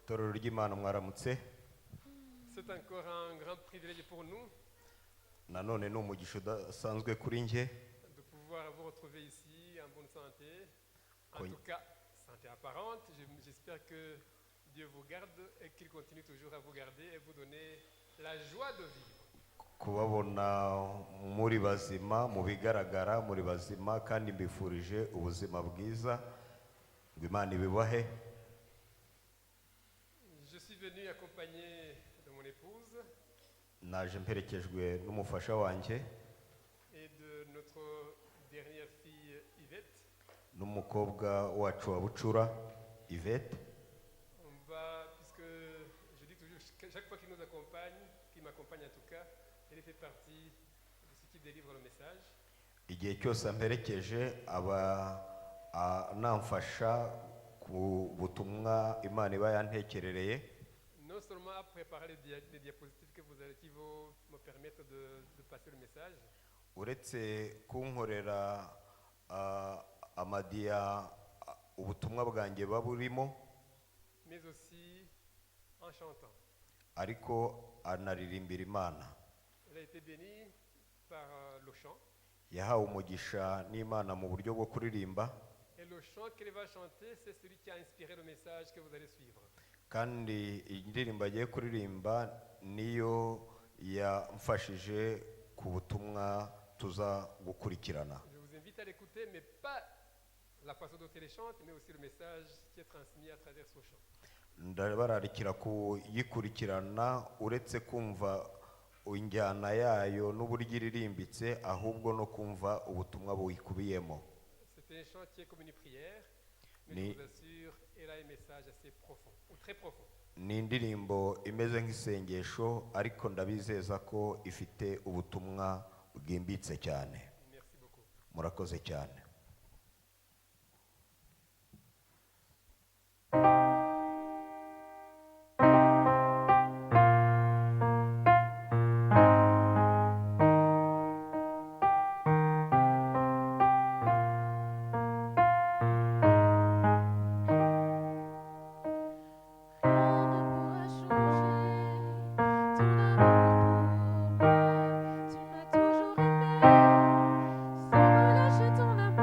Torero ry'Imana mwaramutse. C'est encore un grand privilège pour nous Nanone ni umugisha udasanzwe kuri njye de pouvoir vous retrouver ici en bonne santé. En Oui. tout cas, santé apparente. J'espère que Dieu vous garde et qu'il continue toujours à vous garder et vous donner la joie de vivre. kubabona muri bazima, mu bigaragara muri bazima, kandi mbifurije ubuzima bwiza ngo Imana ibibahe. Je suis venu accompagné de mon épouse Naje mperekejwe n'umufasha wanjye et de notre dernière fille Yvette. n'umukobwa wacu wa bucura Yvette. On va, puisque je dis toujours, chaque fois qu'il nous accompagne, qu'il m'accompagne en tout cas, elle fait partie de ce qui délivre le message. Igihe cyose amperekeje aba namfasha ku butumwa Imana iba yantekerereye. Non seulement à préparer les diapositives qui vont me permettre de passer le message, Uretse kunkorera amadiya ubutumwa bwanjye baburimo, mais aussi en chantant. ariko anaririmbira Imana. Elle a été bénie par le chant. Yahawe umugisha n'Imana mu buryo bwo kuririmba, Et le chant qu'elle va chanter, c'est celui qui a inspiré le message que vous allez suivre. kandi indirimbo agiye kuririmba niyo yamfashije ku butumwa tuza gukurikirana. Je vous invite à l'écouter, mais pas la façon dont elle chante, mais aussi le message qui est transmis à travers ce chant. Ndabararikira kuyikurikirana uretse kumva injyana yayo n'uburyo iririmbitse, ahubwo no kumva ubutumwa buyikubiyemo. C'est un chant qui est comme une prière, mais Ni- je vous assure, elle a un message assez profond, ou très profond. Ni indirimbo imeze nk'isengesho, ariko ndabizeza ko ifite ubutumwa bwimbitse cyane. Merci beaucoup. Murakoze cyane. Rien ne pourra changer ton amour pour moi. Tu m'as toujours aimé sans relâcher ton amour.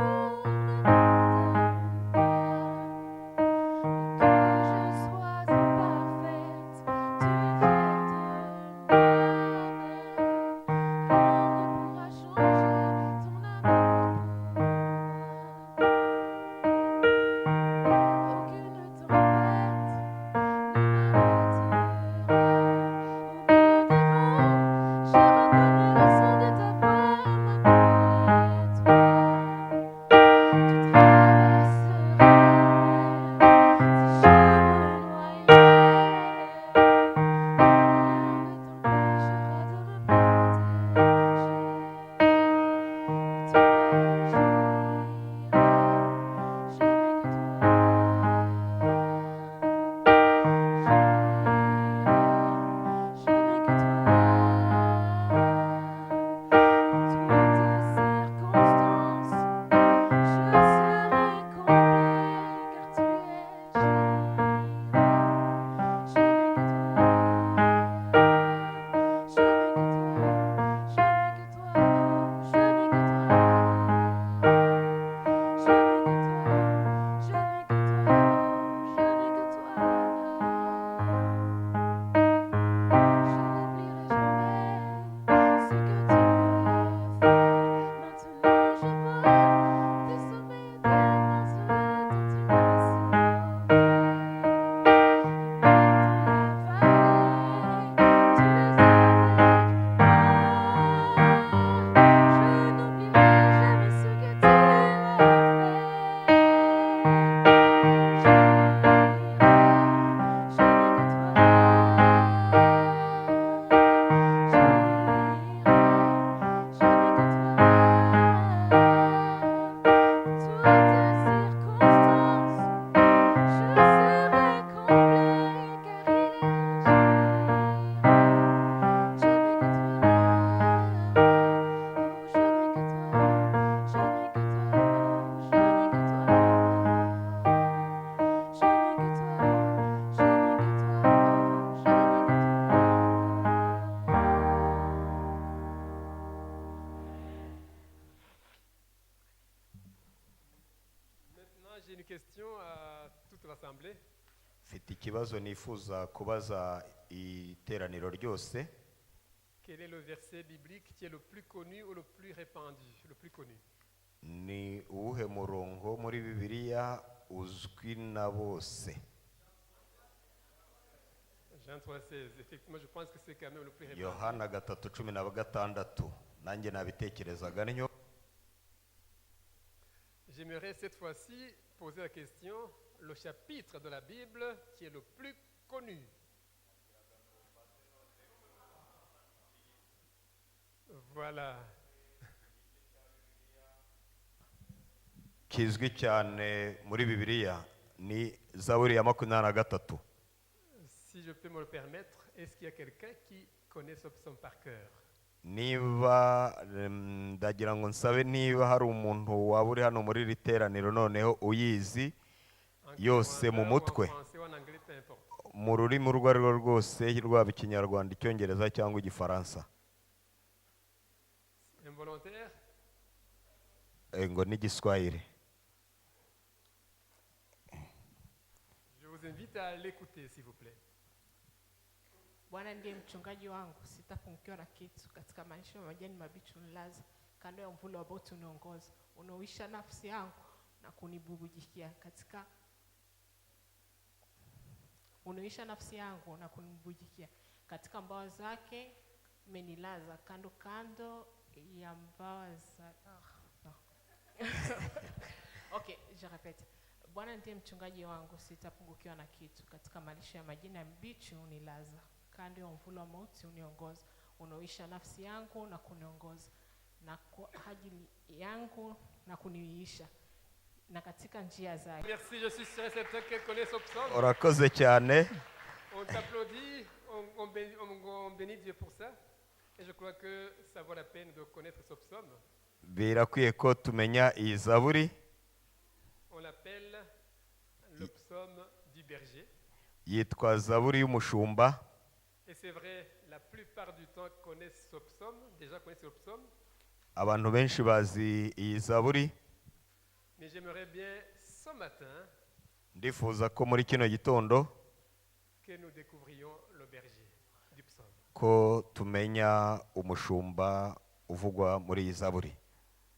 j'ai une question à toute l'Assemblée. mfite ikibazo nifuza kubaza iteraniro ryose. Quel est le verset biblique qui est le plus connu ou le plus répandu, le plus connu? Ni uwuhe murongo muri Bibiliya uzwi na bose? Jean 3,16. Effectivement, je pense que c'est quand même le plus répandu. Yohana 3:16. Nanjye nabitekerezaga ntyo. J'aimerais cette fois-ci poser la question, le chapitre de la Bible qui est le plus connu. Voilà. Kizwi cyane muri Bibiliya ni Zaburi ya 23. Si je peux me le permettre, est-ce qu'il y a quelqu'un qui connaît ce psaume par cœur? Niba ndagira ngo nsabe niba hari umuntu waba uri hano muri iri teraniro noneho uyizi yose mu mutwe, En français ou en anglais, peu importe. mu rurimi urwo ari rwo rwose, rwaba Ikinyarwanda, Icyongereza cyangwa Igifaransa. Involontaire? Ngo ni Igiswahili. Je vous invite à l'écouter, s'il vous plaît. Bwana ndiye mchungaji wangu, sitapungukiwa na kitu. Katika maisha ya majani mabichi unilaza, kando ya mvuli wa boti uniongoza. Unaoisha nafsi yangu na kunibubujikia katika unaoisha nafsi yangu na kunibubujikia katika mbawa zake umenilaza, kando kando ya mbawa za no. Okay, je répète. Bwana ndiye mchungaji wangu, sitapungukiwa na kitu. Katika malisho ya majani mabichi unilaza, kando ya mvuli wa mauti uniongoza. Unaoisha nafsi yangu na kuniongoza, na kwa ajili yangu na kuniisha, na katika njia zake. Merci, je suis sûr et certain qu'elle connaît ce psaume. Urakoze cyane. On t'applaudit, on bénit Dieu pour ça. Et je crois que ça vaut la peine de connaître ce psaume. Birakwiye ko tumenya iyi Zaburi. On l'appelle le psaume du berger. Yitwa Zaburi y'umushumba. Et c'est vrai, la plupart du temps connaissent ce psaume, déjà connaissent ce psaume. Abantu benshi bazi iyi Zaburi. Mais j'aimerais bien ce matin Ndifuza ko muri kino gitondo que nous découvrions le berger du psaume. ko tumenya umushumba uvugwa muri iyi Zaburi.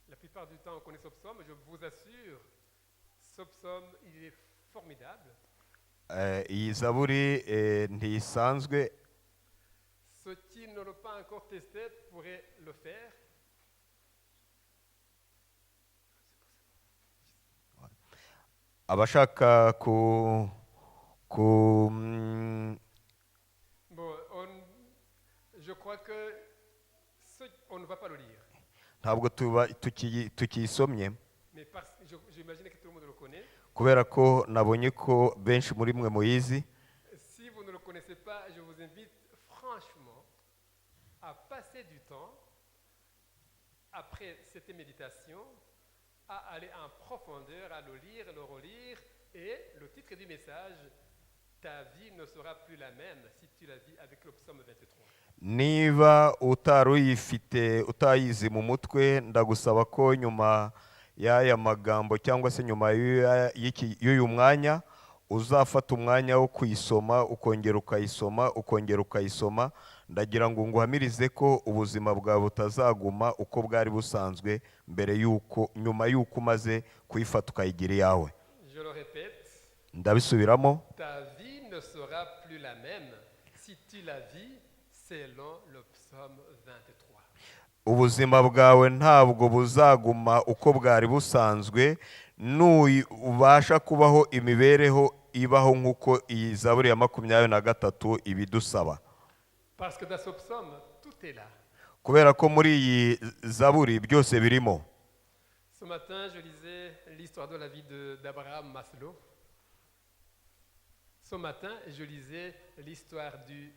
La plupart du temps on connaît ce psaume, je vous assure, ce psaume il est formidable. Iyi Zaburi ntisanzwe. Ceux qui ne l'ont pas encore testé pourraient le faire. Abashaka Bon, je crois que on ne va pas le lire. ntabwo tukiyisomye Mais j'imagine que tout le monde le connaît. kubera ko nabonye ko benshi muri mwe muyizi. Si vous ne le connaissez pas, je vous invite franchement à passer du temps après cette méditation à aller en profondeur, à le lire, le relire. Et le titre du message, ta vie ne sera plus la même si tu la vis avec le psaume 23. Niba utaruyifite utayizi mu mutwe, ndagusaba ko nyuma y'aya magambo cyangwa se nyuma y'uyu mwanya uzafata umwanya wo kuyisoma, ukongera ukayisoma. Ndagira ngo nguhamirize ko ubuzima bwawe butazaguma uko bwari busanzwe nyuma y'uko umaze kuyifata ukayigira iyawe. Je le répète, Ndabisubiramo. ta vie ne sera plus la même si tu la vis selon le psaume 23. Ubuzima bwawe ntabwo buzaguma uko bwari busanzwe ubasha kubaho imibereho ibaho nk'uko iyi Zaburi ya 23 ibidusaba. Parce que dans ce psaume, tout est là. Kubera ko muri iyi Zaburi byose birimo. Ce matin, je lisais l'histoire de la vie d'Abraham Maslow. Ce matin, je lisais l'histoire du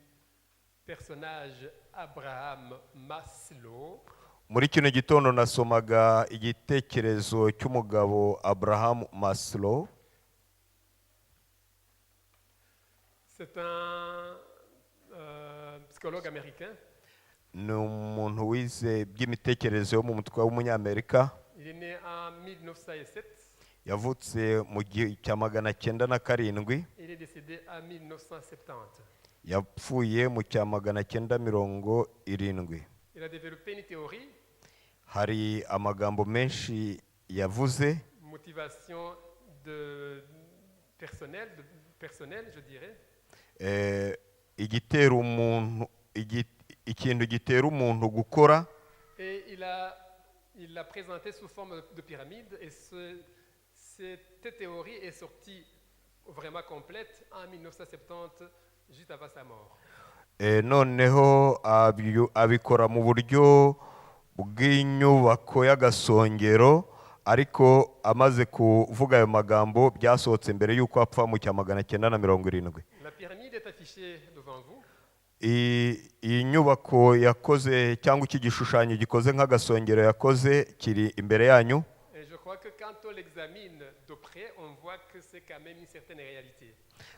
personnage Abraham Maslow. Muri kino gitondo nasomaga igitekerezo cy'umugabo Abraham Maslow. C'est un psychologue américain. Ni umuntu wize by'imitekerezo yo mu mutwe w'umunyamerika. Il est né en 1907. yavutse mu gihe cya 907 et il est décédé en 1970. yapfuye mu cya 970. Il a développé une théorie, hari amagambo menshi yavuze motivation personnelle, je dirais, igitera umuntu ikintu gitera umuntu gukora, et il l'a présenté sous forme de pyramide, et cette théorie est sortie vraiment complète en 1970, juste avant sa mort. noneho abikora mu buryo bw'inyubako y'agasongero, ariko amaze kuvuga ayo magambo byasohotse mbere y'uko apfa mu cya 970. La pyramide est affichée devant vous. iyi nyubako yakoze cyangwa iki gishushanyo gikoze nk'agasongero yakoze kiri imbere yanyu, Et je crois que quand on l'examine de près, on voit que c'est quand même une certaine réalité.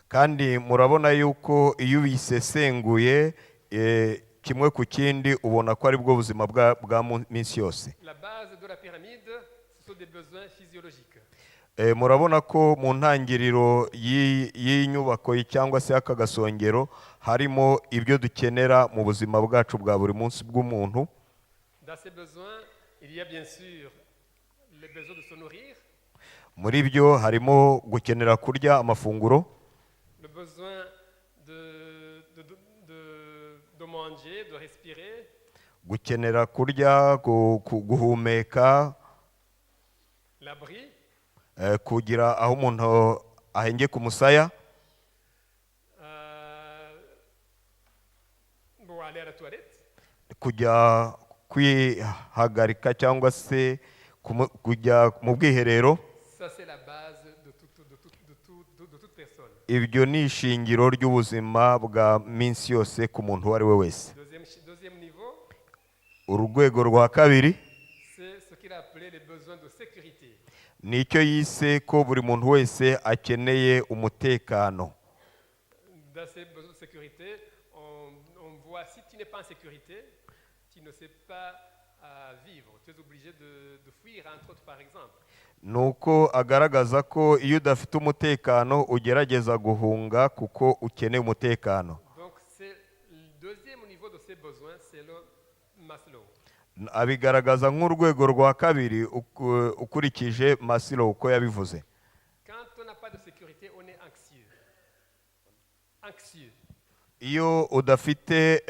kandi murabona yuko iyo ubisesenguye kimwe ku kindi ubona ko ari bwo buzima bwa minsi yose. La base de la pyramide, ce sont des besoins physiologiques. murabona ko mu ntangiriro y'iyi nyubako cyangwa se aka gasongero harimo ibyo dukenera mu buzima bwacu bwa buri munsi bw'umuntu. Dans ces besoins, il y a bien sûr les besoins de se nourrir, muri byo harimo gukenera kurya amafunguro, le besoin de manger, de respirer, gukenera kurya, guhumeka, l'abri, kugira aho umuntu ahengeka umusaya, bon, aller à la toilette, kujya kwihagarika cyangwa se kujya mu bwiherero. ça c'est la base de toute personne. ibyo ni ishingiro ry'ubuzima bwa minsi yose ku muntu uwo ari we wese. Deuxième niveau, urwego rwa kabiri c'est ce qu'il a appelé les besoins de sécurité. ni icyo yise ko buri muntu wese akeneye umutekano. Dans ces besoins de sécurité, on voit si tu n'es pas en sécurité, tu ne sais pas vivre. Tu es obligé de fuir, entre autres, par exemple. nuko agaragaza ko iyo udafite umutekano ugerageza guhunga kuko ukeneye umutekano. Donc c'est le deuxième niveau de ces besoins, c'est le Maslow. abigaragaza nk'urwego rwa kabiri ukurikije Maslow uko yabivuze. Quand on n'a pas de sécurité, on est anxieux. Anxieux. iyo udafite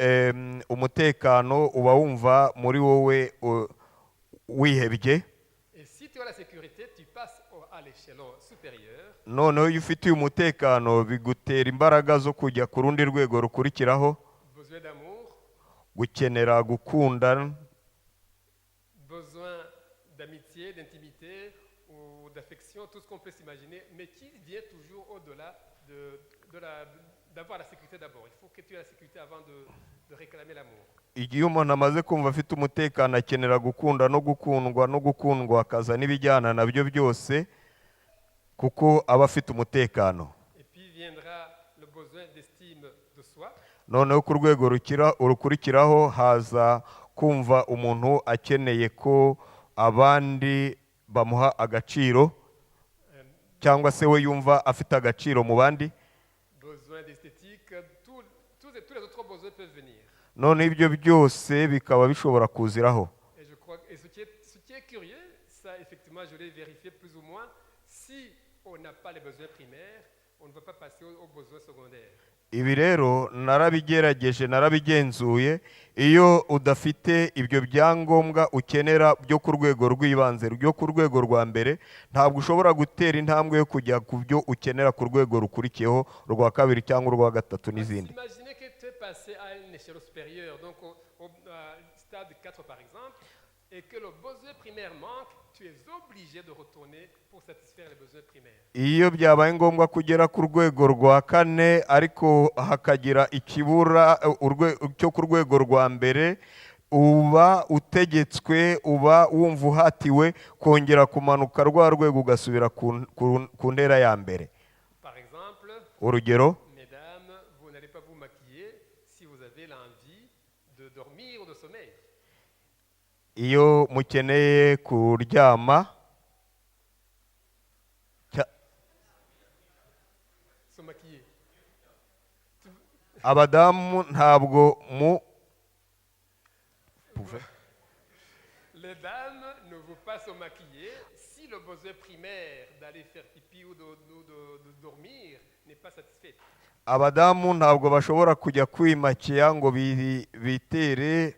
umutekano uba wumva muri wowe wihebye. Et si tu as la sécurité, tu passes à l'échelon supérieur. noneho iyo ufite umutekano bigutera imbaraga zo kujya ku rundi rwego rukurikiraho, Besoin d'amour, gukenera gukunda, besoin d'amitié, d'intimité ou d'affection, tout ce qu'on peut s'imaginer, mais qui vient toujours au-delà d'avoir la sécurité d'abord. Il faut que tu aies la sécurité avant de réclamer l'amour. igihe umuntu amaze kumva afite umutekano akenera gukunda no gukundwa akaza n'ibijyana nabyo byose kuko aba afite umutekano. Et puis viendra le besoin d'estime de soi. noneho ku rwego rukurikiraho haza kumva umuntu akeneye ko abandi bamuha agaciro cyangwa se we yumva afite agaciro mu bandi. Besoin d'esthétique, tous les autres besoins peuvent venir. none ibyo byose bikaba bishobora kuziraho. Et je crois que ce qui est curieux, ça effectivement je l'ai vérifié plus ou moins, si on n'a pas les besoins primaires, on ne va pas passer aux besoins secondaires. ibi rero narabigerageje narabigenzuye, iyo udafite ibyo byangombwa ukenera byo ku rwego rw'ibanze byo ku rwego rwa mbere, ntabwo ushobora gutera intambwe yo kujya ku byo ukenera ku rwego rukurikiyeho rwa kabiri cyangwa urwa gatatu n'izindi. Imaginez que tu es passé à une échelle supérieure, donc au stade 4 par exemple, et que le besoin primaire manque, tu es obligé de retourner pour satisfaire les besoins primaires. iyo byabaye ngombwa kugera ku rwego rwa kane ariko hakagira ikibura cyo ku rwego rwa mbere, uba utegetswe, uba wumva uhatiwe kongera kumanuka rwa rwego ugasubira ku ntera ya mbere. Par exemple, urugero, mesdames, vous n'allez pas vous maquiller si vous avez l'envie de dormir ou de sommeil. iyo mukeneye kuryama maquiller. abadamu ntabwo Les dames ne vont pas se maquiller si le besoin primaire d'aller faire pipi ou de dormir n'est pas satisfait. abadamu ntabwo bashobora kujya kwimakiya ngo bitere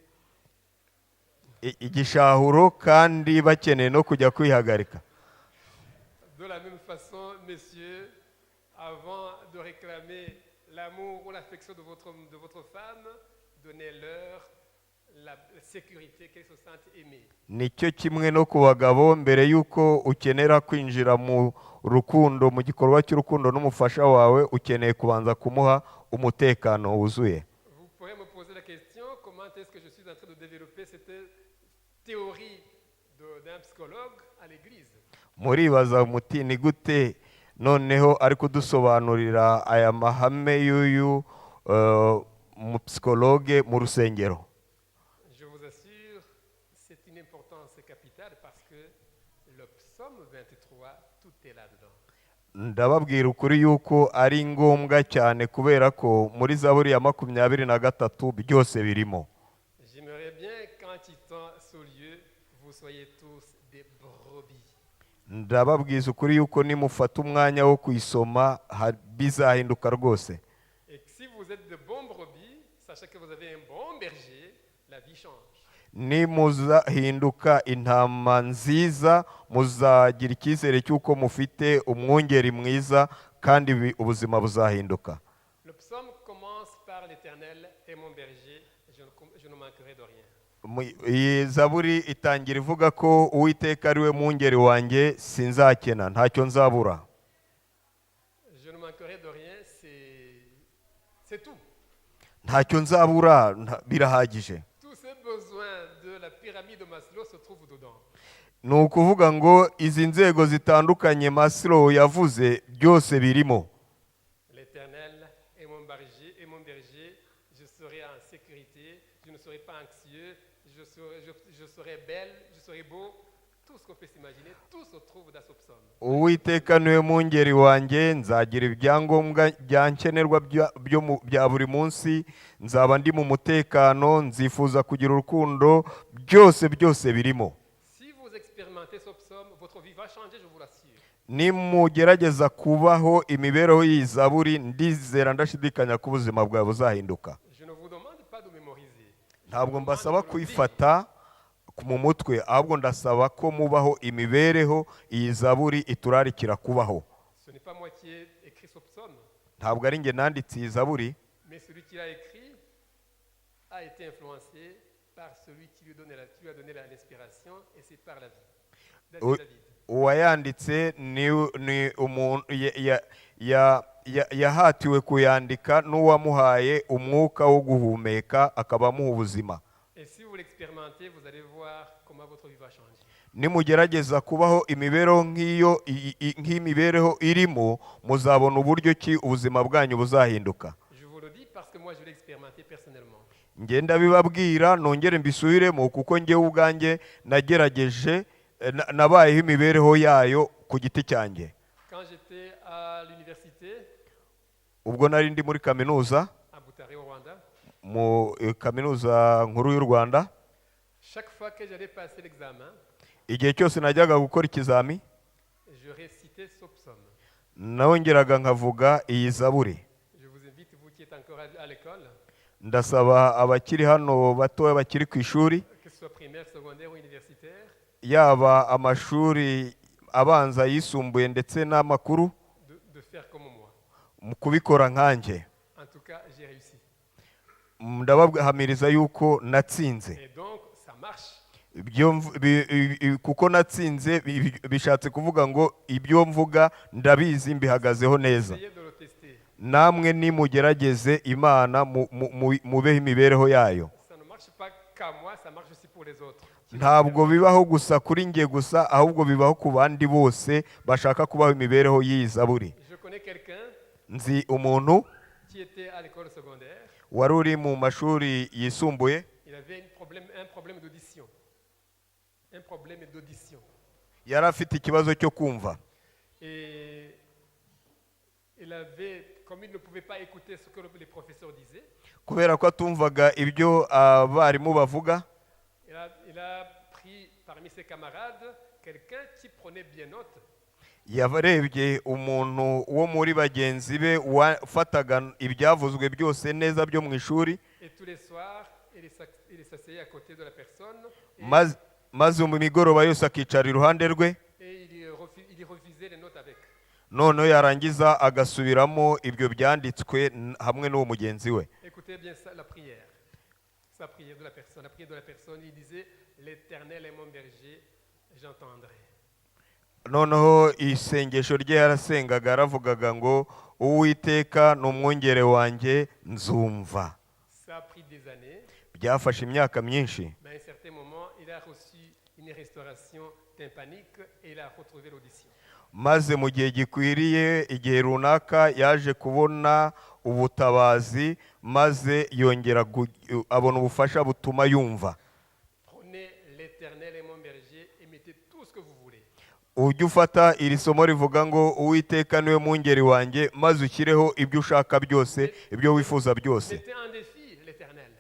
igishahuro kandi bakeneye no kujya kwihagarika. De la même façon, messieurs, avant de réclamer l'amour ou l'affection de votre femme, donnez-leur la sécurité qu'elle se sente aimée. Nicyo kimwe no ku bagabo, mbere y'uko ukenera kwinjira mu rukundo, mu gikorwa cy'urukundo n'umufasha wawe, ukeneye kubanza kumuha umutekano wuzuye. Vous pourrez me poser la question, comment est-ce que je suis en train de développer cette théorie d'un psychologue à l'église? Muribaza muti ni gute noneho ari kudusobanurira aya mahame y'uyu psychologue mu rusengero? Je vous assure, c'est une importance capitale parce que le psaume 23, tout est là-dedans. Ndababwira ukuri yuko ari ngombwa cyane kubera ko muri Zaburi ya 23 byose birimo. J'aimerais bien qu'en quittant ce lieu, vous soyez tous des brebis. Ndababwiza ukuri yuko nimufata umwanya wo kuyisoma bizahinduka rwose. Et si vous êtes de bons brebis, sachez que vous avez un bon berger, la vie change. Nimuzahinduka intama nziza, muzagira icyizere cy'uko mufite umwungeri mwiza kandi ubuzima buzahinduka. Le psaume commence par l'Éternel est mon berger, je ne manquerai de rien. Iyi Zaburi itangira ivuga ko Uwiteka ari we mwungeri wanjye, sinzakena, ntacyo nzabura. Je ne manquerai de rien, c'est tout. Ntacyo nzabura birahagije. Tous ces besoins de la pyramide de Maslow se trouvent dedans. Ni ukuvuga ngo izi nzego zitandukanye Maslow yavuze byose birimo. L'Éternel est mon berger, je serai en sécurité, je ne serai pas anxieux, je serai belle, je serai beau. Tout ce qu'on peut s'imaginer, tout se trouve dans ce psaume. Uwiteka niwe mwungeri wanjye, nzagira ibyangombwa byankenerwa bya buri munsi, nzaba ndi mu mutekano, nzifuza kugira urukundo, byose birimo. Si vous expérimentez ce psaume, votre vie va changer, je vous l'assure. Nimugerageza kubaho imibereho y'Izaburi, ndizera ndashidikanya ko ubuzima bwawe buzahinduka. Je ne vous demande pas de mémoriser. Ntabwo mbasaba kuyifata mu mutwe, ahubwo ndasaba ko mubaho imibereho iyi Zaburi iturarikira kubaho. Ce n'est pas moi qui ai écrit ce psaume, Ntabwo ari nge nanditse iyi Zaburi, mais celui qui l'a écrit a été influencé par celui qui lui a donné l'inspiration, et c'est par la vie. David. uwayanditse ni umuntu yahatiwe kuyandika n'uwamuhaye umwuka wo guhumeka akaba amuha ubuzima. Et si vous l'expérimentez, vous allez voir comment votre vie va changer. Nimugerageza kubaho imibereho nk'imibereho irimo, muzabona uburyo ki ubuzima bwanyu buzahinduka. Je vous le dis parce que moi je l'ai expérimenté personnellement. Ngenda bibabwira nongere mbisubiremo kuko ngewe ubwanjye nagerageje, nabayeho imibereho yayo ku giti cyanjye. Quand j'étais à l'université, Ubwo nari ndi muri kaminuza, à Butare au Rwanda, mu kaminuza nkuru y'u Rwanda, chaque fois que j'allais passer l'examen, igihe cyose najyaga gukora ikizami, je récitais ce psaume. nawongeraga nkavuga iyi Zaburi. Je vous invite, vous qui êtes encore à l'école, Ndasaba abakiri hano batoya bakiri ku ishuri, que ce soit primaire, secondaire ou universitaire, yaba amashuri abanza, yisumbuye ndetse n'amakuru, de faire comme moi. mu kubikora nkanjye. En tout cas, j'ai réussi. Ndabahamiriza yuko natsinze. Et donc, ça marche. Kuko natsinze bishatse kuvuga ngo ibyo mvuga ndabizi, mbihagazeho neza. Essayez de le tester. Namwe nimugerageze Imana mubeho imibereho yayo. Ça ne marche pas qu'à moi, ça marche aussi pour les autres. Ntabwo bibaho gusa kuri nge gusa, ahubwo bibaho ku bandi bose bashaka kubaho imibereho y'iyi Zaburi. Je connais quelqu'un Nzi umuntu qui était à l'école secondaire. wari uri mu mashuri yisumbuye, Il avait un problème d'audition. Un problème d'audition. yari afite ikibazo cyo kumva. Et il comme il ne pouvait pas écouter ce que les professeurs disaient, kubera ko atumvaga ibyo abarimu bavuga, il a pris parmi ses camarades quelqu'un qui prenait bien note. yabarebye umuntu wo muri bagenzi be wafataga ibyavuzwe byose neza byo mu ishuri, Et tous les soirs, il s'asseyait à côté de la personne maze mu migoroba yose akicara iruhande rwe, et il refusait les notes avec. noneho yarangiza agasubiramo ibyo byanditswe hamwe n'uwo mugenzi we. Écoutez bien ça, la prière. Sa prière de la personne. La prière de la personne, il disait, l'Éternel est mon berger, j'entendrai. Noneho isengesho rye yarasengaga aravugaga ngo Uwiteka ni umwungere wanjye nzumva. Ça a pris des années, Byafashe imyaka myinshi, mais à un certain moment, il a reçu une restauration tympanique et il a retrouvé l'audition. maze mu gihe gikwiriye, igihe runaka yaje kubona ubutabazi, maze yongera abona ubufasha butuma yumva. Prenez l'Éternel est mon berger et mettez tout ce que vous voulez. Ujye ufata iri somo rivuga ngo Uwiteka niwe mwungeri wanjye, maze ushyireho ibyo ushaka byose, ibyo wifuza byose. Mettez en défi l'Éternel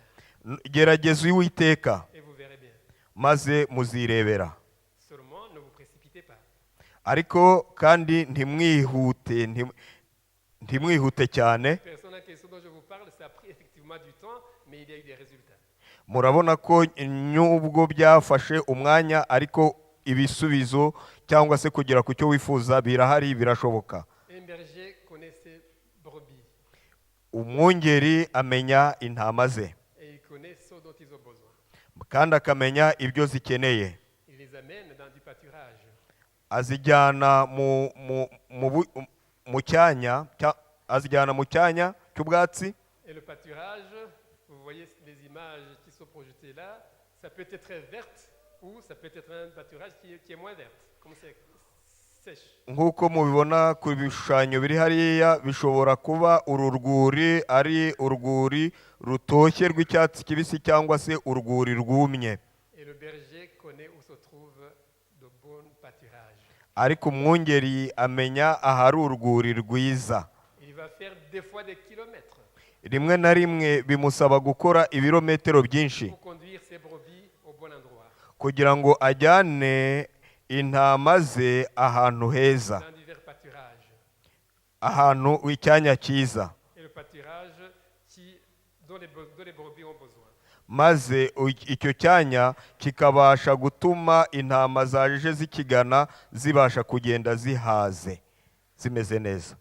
Gerageza Uwiteka, et vous verrez bien. maze muzirebera. Seulement, ne vous précipitez pas. Ariko kandi ntimwihute cyane. La personne en question dont je vous parle, ça a pris effectivement du temps, mais il y a eu des résultats. Murabona ko nyubwo byafashe umwanya, ariko ibisubizo cyangwa se kugera ku cyo wifuza birahari, birashoboka. Un berger connaît ses brebis Umwungeri amenya intama ze, et il connaît ce dont ils ont besoin. kandi akamenya ibyo zikeneye. Il les amène dans du pâturage. Azijyana mu cyanya cy'ubwatsi. Et le pâturage, vous voyez les images qui sont projetées là, ça peut être très verte ou ça peut être un pâturage qui est moins verte, comme c'est sèche. Nk'uko mubibona ku bishushanyo biri hariya, bishobora kuba urwuri ari urwuri rutoshye rw'icyatsi kibisi cyangwa se urwuri rwumye. Et le berger connaît où se trouve de bons pâturages. Ariko umwungeri amenya ahari urwuri rwiza. Il va faire des fois des kilomètres Rimwe na rimwe bimusaba gukora ibirometero byinshi pour conduire ses brebis au bon endroit, kugira ngo ajyane intama ze ahantu heza, dans divers pâturages. ahantu icyanya cyiza, Et le pâturage dont les brebis ont besoin. maze icyo cyanya kikabasha gutuma intama zaje zikigana zibasha kugenda zihaze, zimeze neza.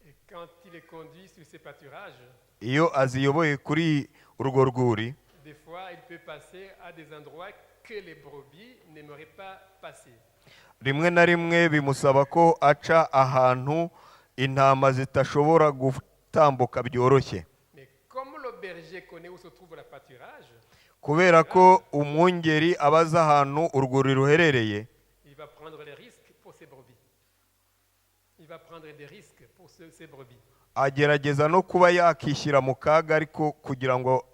Et quand il les conduit sur ces pâturages, Iyo aziyoboye kuri urwo rwuri, des fois il peut passer à des endroits que les brebis n'aimeraient pas passer. rimwe na rimwe bimusaba ko aca ahantu intama zitashobora gutambuka byoroshye. Mais comme le berger connaît où se trouve le pâturage, Kubera ko umwungeri aba azi ahantu urwuri ruherereye, il va prendre les risques pour ses brebis. Il va prendre des risques pour ses brebis. agerageza no kuba yakishyira mu kaga ariko kugira ngo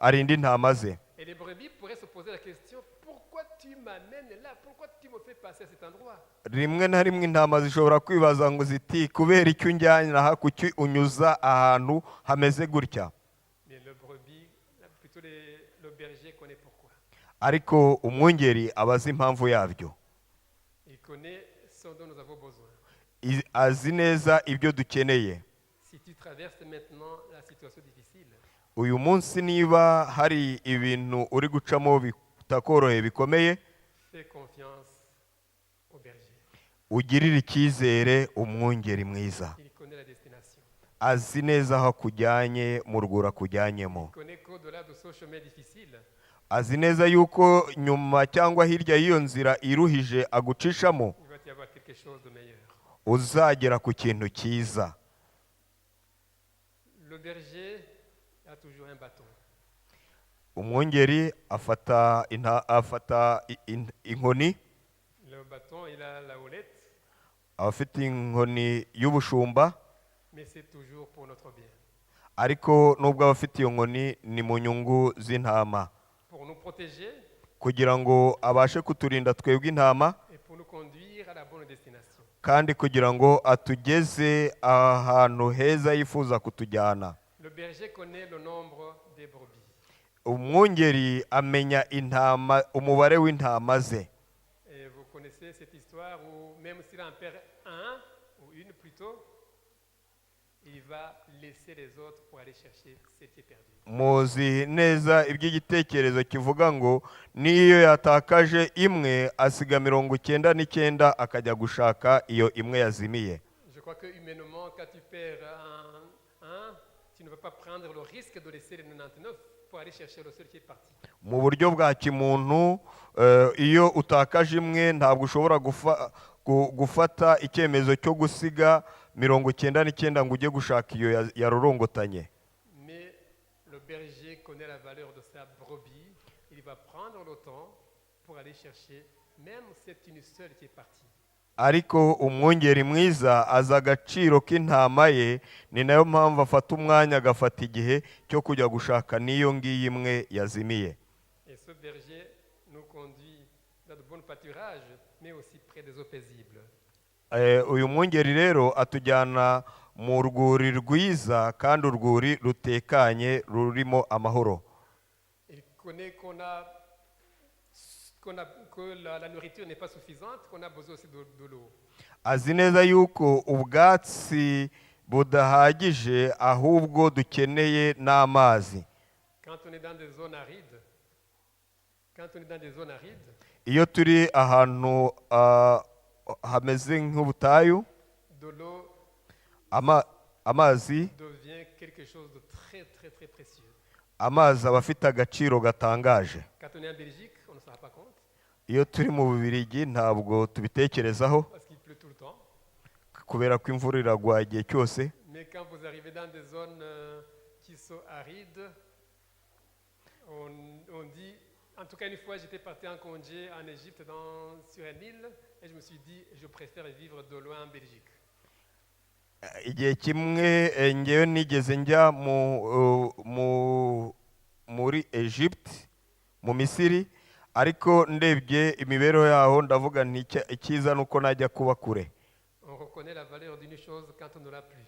arinde intama ze. Et les brebis pourraient se poser la question, pourquoi tu m'amènes là? Pourquoi tu me fais passer à cet endroit? Rimwe na rimwe intama zishobora kwibaza ngo ziti kubera icyo unjyana aha, kuki unyuza ahantu hameze gutya. Mais le brebis, plutôt le berger connaît pourquoi. Ariko umwungeri aba azi impamvu yabyo. Il connaît ce dont nous avons besoin. Azi neza ibyo dukeneye. Si tu traverses maintenant la situation difficile, Uyu munsi niba hari ibintu uri gucamo bitakoroheye bikomeye, fais confiance au berger. ugirire icyizere umwungeri mwiza. Il connaît la destination. Azi neza aho akujyanye mu rwuri akujyanyemo. Il connaît qu'au-delà de ce chemin difficile, Azi neza yuko nyuma cyangwa hirya y'iyo nzira iruhije agucishamo, il va y avoir quelque chose de meilleur. uzagera ku kintu cyiza. Le berger a toujours un bâton. Umwungeri afata inkoni, Le bâton, il a la houlette, afite inkoni y'ubushumba, mais c'est toujours pour notre bien. ariko nubwo aba afite iyo nkoni ni mu nyungu z'intama, Pour nous protéger kugira ngo abashe kuturinda twebwe intama, et pour nous conduire à la bonne destination. kandi kugira ngo atugeze ahantu heza yifuza kutujyana. Le berger connaît le nombre des brebis. Umwungeri amenya umubare w'intama ze. Et vous connaissez cette histoire où même s'il en perd un, ou une plutôt, il va laisser les autres pour aller chercher ce qui est perdu. Muzi neza iby'igitekerezo kivuga ngo niyo yatakaje imwe asiga 99 akajya gushaka iyo imwe yazimiye. Je crois que humainement, quand tu perds un, tu ne vas pas prendre le risque de laisser les 99 pour aller chercher le seul qui est parti. Mu buryo bwa kimuntu iyo utakaje imwe ntabwo ushobora gufata icyemezo cyo gusiga 99 ngo ujye gushaka iyo yarorongotanye. Mais le berger connaît la valeur de sa brebis, il va prendre le temps pour aller chercher, même si c'est une seule qui est partie. Ariko umwungeri mwiza azi agaciro k'intama ye, ni nayo mpamvu afata umwanya agafata igihe cyo kujya gushaka n'iyo ngiyi imwe yazimiye. Et ce berger nous conduit dans de bons pâturages, mais aussi près des eaux paisibles. Uyu mwungeri rero atujyana mu rwuri rwiza kandi urwuri rutekanye rurimo amahoro. Il connaît que la nourriture n'est pas suffisante, qu'on a besoin aussi de l'eau. Azi neza yuko ubwatsi budahagije ahubwo dukeneye n'amazi. Quand on est dans des zones arides, Iyo turi ahantu hameze nk'ubutayu, de l'eau amazi devient quelque chose de très très très précieux. amazi aba afite agaciro gatangaje. Quand on est en Belgique, on ne s'en rend pas compte Iyo turi mu Bubiligi ntabwo tubitekerezaho parce qu'il pleut tout le temps. kubera ko imvura iragwa igihe cyose. Mais quand vous arrivez dans des zones qui sont arides, on dit, en tout cas une fois j'étais parti en congé en Égypte sur une île et je me suis dit je préfère vivre de loin en Belgique. Igihe kimwe ngewe nigeze njya muri Egypte mu Misiri, ariko ndebye imibereho yaho ndavuga nti icyiza nuko najya kuba kure. On reconnaît la valeur d'une chose quand on ne l'a plus.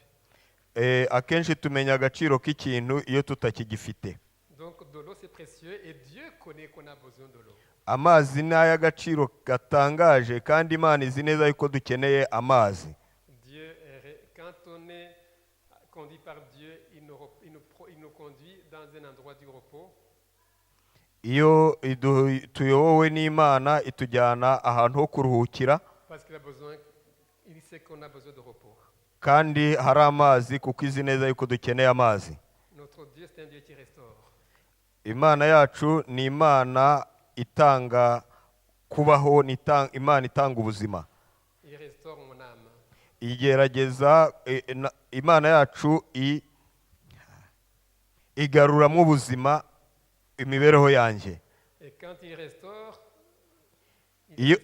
Akenshi tumenya agaciro k'ikintu iyo tutakigifite. Donc de l'eau c'est précieux et Dieu connaît qu'on a besoin de l'eau. Amazi ni ay'agaciro gatangaje kandi Imana izi neza yuko dukeneye amazi. Quand on est conduit par Dieu, il nous conduit dans un endroit du repos. Iyo tuyobowe n'Imana itujyana ahantu ho kuruhukira, Parce il sait qu'on a besoin de repos. kandi hari amazi kuko izi neza yuko dukeneye amazi. Notre Dieu, c'est un Dieu qui restaure. Imana yacu ni Imana itanga kubaho, ni Imana itanga ubuzima. Il restaure mon âme. Igerageza Imana yacu igaruramo ubuzima imibereho yanjye. Et quand il restaure, il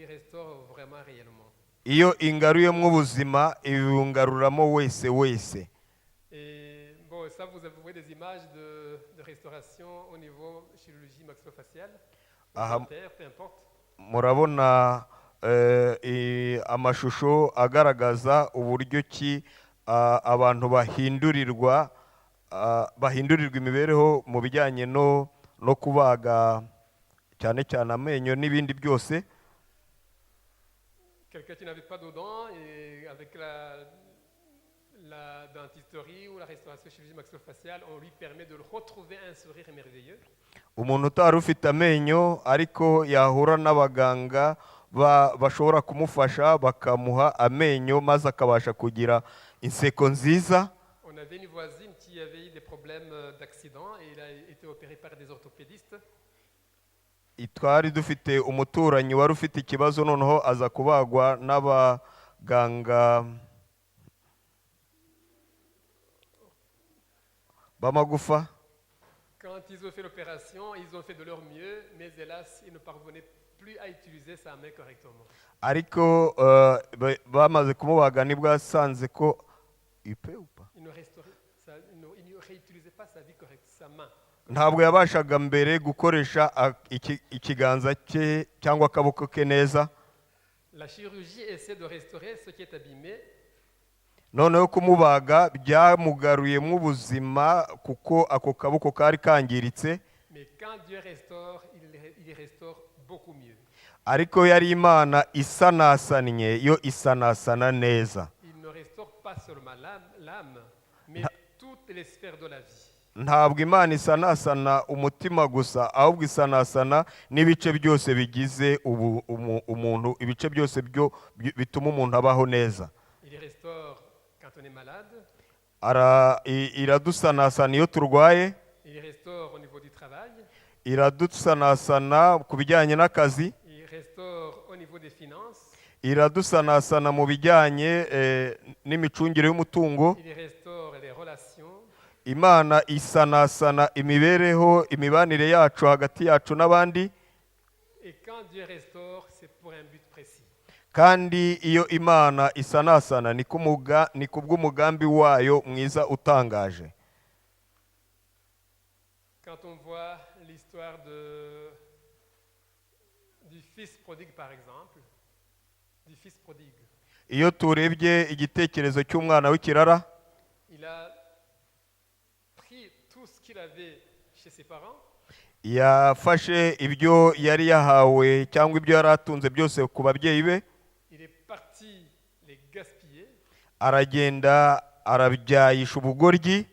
restaure vraiment réellement. Iyo ingaruyemo ubuzima ibungaruramo wese. Et bon, ça vous avez des images de restauration au niveau chirurgie maxillofaciale, peu importe. Murabona amashusho agaragaza uburyo ki abantu bahindurirwa imibereho mu bijyanye no kubaga cyane cyane amenyo n'ibindi byose. Quelqu'un qui n'avait pas de dents et avec la dentisterie ou la restauration chirurgie maxillofaciale, on lui permet de retrouver un sourire merveilleux. Umuntu utari ufite amenyo ariko yahura n'abaganga bashobora kumufasha bakamuha amenyo maze akabasha kugira inseko nziza. On avait une voisine qui avait eu des problèmes d'accident et il a été opéré par des orthopédistes. Twari dufite umuturanyi wari ufite ikibazo noneho aza kubagwa n'abaganga b'amagufa. Quand ils ont fait l'opération, ils ont fait de leur mieux, mais hélas, ils ne parvenaient plus à utiliser sa main correctement. Ariko bamaze kumubaga nibwo yasanze ko Il ne réutilisait pas sa vie correcte, sa main. Ntabwo yabashaga mbere gukoresha ikiganza cye cyangwa akaboko ke neza. La chirurgie essaie de restaurer ce qui est abîmé, noneho kumubaga byamugaruyemo ubuzima kuko ako kaboko kari kangiritse, mais quand Dieu restaure, il restaure beaucoup mieux. ariko yari Imana isanasannye yo isanasana neza. Il ne restaure pas seulement l'âme, mais toutes les sphères de la vie. Ntabwo Imana isanasana umutima gusa, ahubwo isanasana n'ibice byose bigize umuntu, ibice byose bituma umuntu abaho neza. Il restaure quand on est malade, iradusanasana iyo turwaye, il restaure au niveau du travail, iradusanasana ku bijyanye n'akazi, il restaure au niveau des finances, iradusanasana mu bijyanye n'imicungire y'umutungo. il restaure les relations. Imana isanasana imibereho, imibanire yacu hagati yacu n'abandi, Et quand Dieu restaure, c'est pour un but précis. kandi iyo Imana isanasana ni kubw'umugambi wayo mwiza utangaje. Quand on voit l'histoire du fils prodigue, par exemple, du fils prodigue, Iyo turebye igitekerezo cy'umwana w'ikirara, il a pris tout ce qu'il avait chez ses parents, yafashe ibyo yari yahawe cyangwa ibyo yari atunze byose ku babyeyi be, il est parti les gaspiller, aragenda arabyayisha ubugoryi,